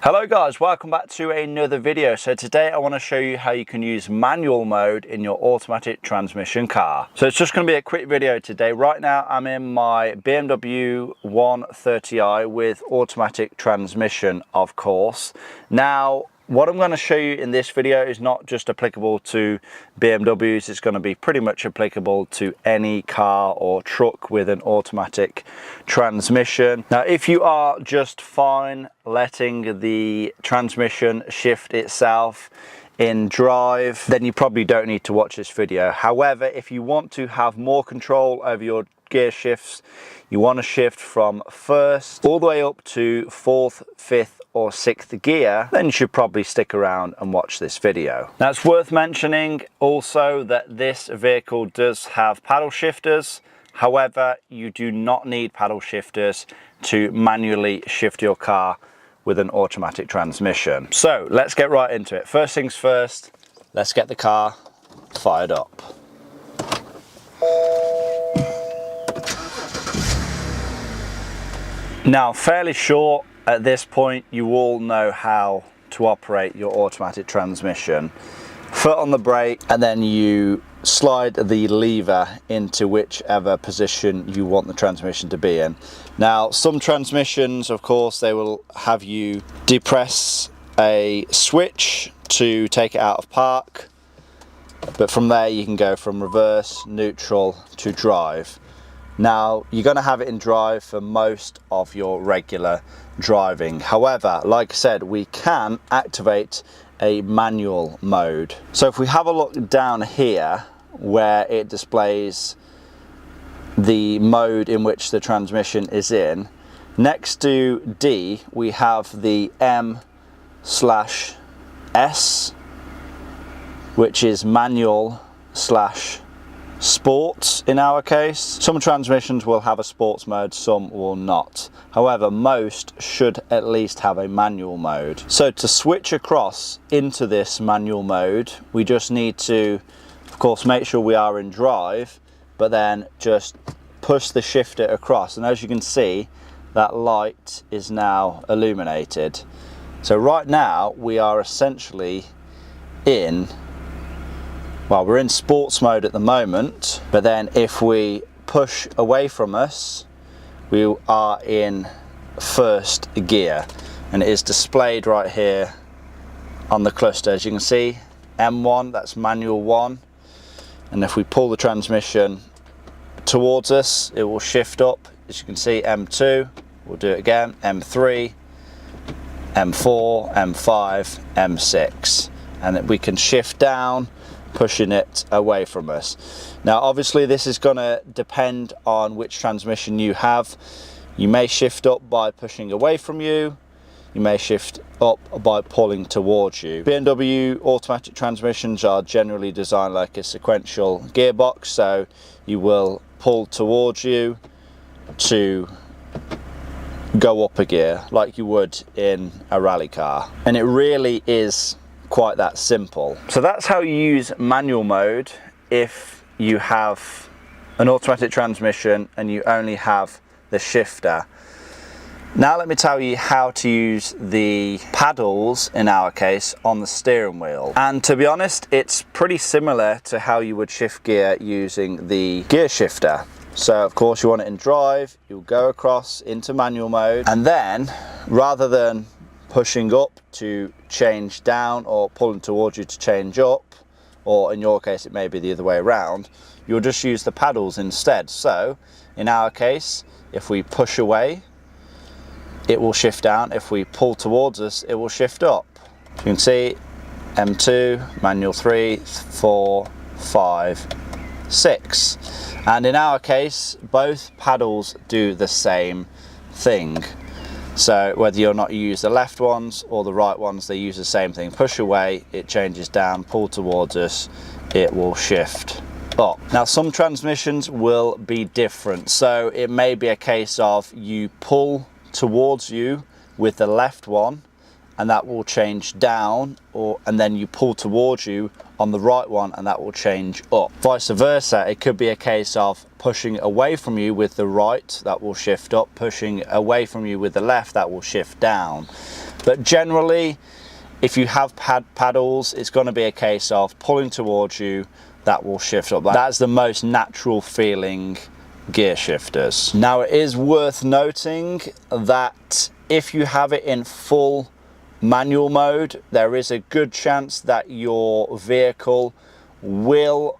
Hello guys, welcome back to another video. So today I want to show you how you can use manual mode in your automatic transmission car. So it's just going to be a quick video today. Right now I'm in my BMW 130i with automatic transmission, of course. Now what I'm going to show you in this video is not just applicable to BMWs, it's going to be pretty much applicable to any car or truck with an automatic transmission. Now, if you are just fine letting the transmission shift itself in drive, then you probably don't need to watch this video. However, if you want to have more control over your gear shifts, you want to shift from first all the way up to fourth, fifth or sixth gear, then you should probably stick around and watch this video. Now it's worth mentioning also that this vehicle does have paddle shifters. However, you do not need paddle shifters to manually shift your car with an automatic transmission. So let's get right into it. First things first, let's get the car fired up. Now, fairly sure at this point you all know how to operate your automatic transmission. Foot on the brake and then you slide the lever into whichever position you want the transmission to be in. Now, some transmissions, of course, they will have you depress a switch to take it out of park, but from there you can go from reverse, neutral to drive. Now, you're going to have it in drive for most of your regular driving. However, like I said, we can activate a manual mode. So if we have a look down here where it displays the mode in which the transmission is in, next to D we have the M/S, which is manual / sports in our case. Some transmissions will have a sports mode, some will not. However, most should at least have a manual mode. So to switch across into this manual mode, we just need to, of course, make sure we are in drive, but then just push the shifter across. And as you can see, that light is now illuminated. So right now we are essentially in, well, we're in sports mode at the moment, but then if we push away from us, we are in first gear, and it is displayed right here on the cluster. As you can see, M1, that's manual 1, and if we pull the transmission towards us, it will shift up. As you can see, M2, we'll do it again, M3, M4, M5, M6, and we can shift down, pushing it away from us. Now obviously this is going to depend on which transmission you have. You may shift up by pushing away from you, you may shift up by pulling towards you. BMW automatic transmissions are generally designed like a sequential gearbox, so you will pull towards you to go up a gear like you would in a rally car, and it really is quite that simple. So that's how you use manual mode if you have an automatic transmission and you only have the shifter. Now let me tell you how to use the paddles in our case on the steering wheel. And to be honest, it's pretty similar to how you would shift gear using the gear shifter. So of course you want it in drive, you'll go across into manual mode, and then rather than pushing up to change down or pulling towards you to change up, or in your case it may be the other way around, you'll just use the paddles instead. So in our case, if we push away, it will shift down. If we pull towards us, it will shift up. You can see M2, manual 3, 4, 5, 6. And in our case, both paddles do the same thing. So whether you're not use the left ones or the right ones, they use the same thing. Push away, it changes down, pull towards us, it will shift up. Now some transmissions will be different. So it may be a case of you pull towards you with the left one and that will change down, and then you pull towards you on the right one and that will change up. Vice versa, it could be a case of pushing away from you with the right, that will shift up, pushing away from you with the left, that will shift down. But generally, if you have paddles, it's going to be a case of pulling towards you, that will shift up. That's the most natural feeling gear shifters. Now, it is worth noting that if you have it in full manual mode, there is a good chance that your vehicle will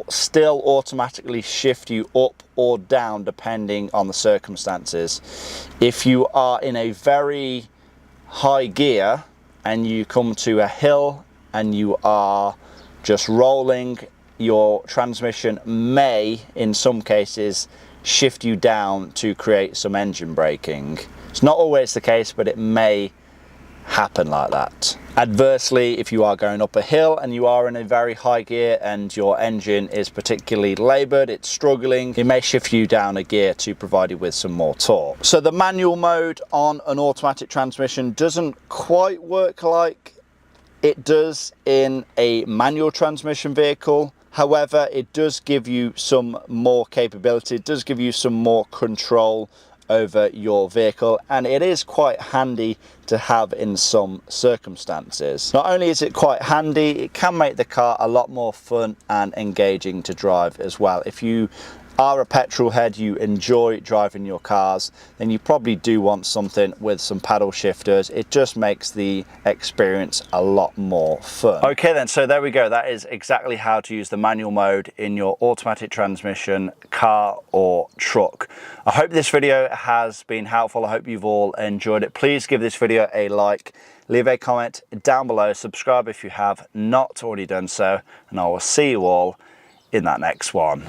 still automatically shift you up or down depending on the circumstances. If you are in a very high gear and you come to a hill and you are just rolling, your transmission may in some cases shift you down to create some engine braking. It's not always the case, but it may happen like that. Adversely, if you are going up a hill and you are in a very high gear and your engine is particularly laboured, it's struggling, it may shift you down a gear to provide you with some more torque. So the manual mode on an automatic transmission doesn't quite work like it does in a manual transmission vehicle. However, it does give you some more capability, it does give you some more control over your vehicle, and it is quite handy to have in some circumstances. Not only is it quite handy, it can make the car a lot more fun and engaging to drive as well. If you are a petrol head, you enjoy driving your cars, then you probably do want something with some paddle shifters. It just makes the experience a lot more fun. Okay then, so there we go. That is exactly how to use the manual mode in your automatic transmission car or truck. I hope this video has been helpful. I hope you've all enjoyed it. Please give this video a like, leave a comment down below, subscribe if you have not already done so, and I will see you all in that next one.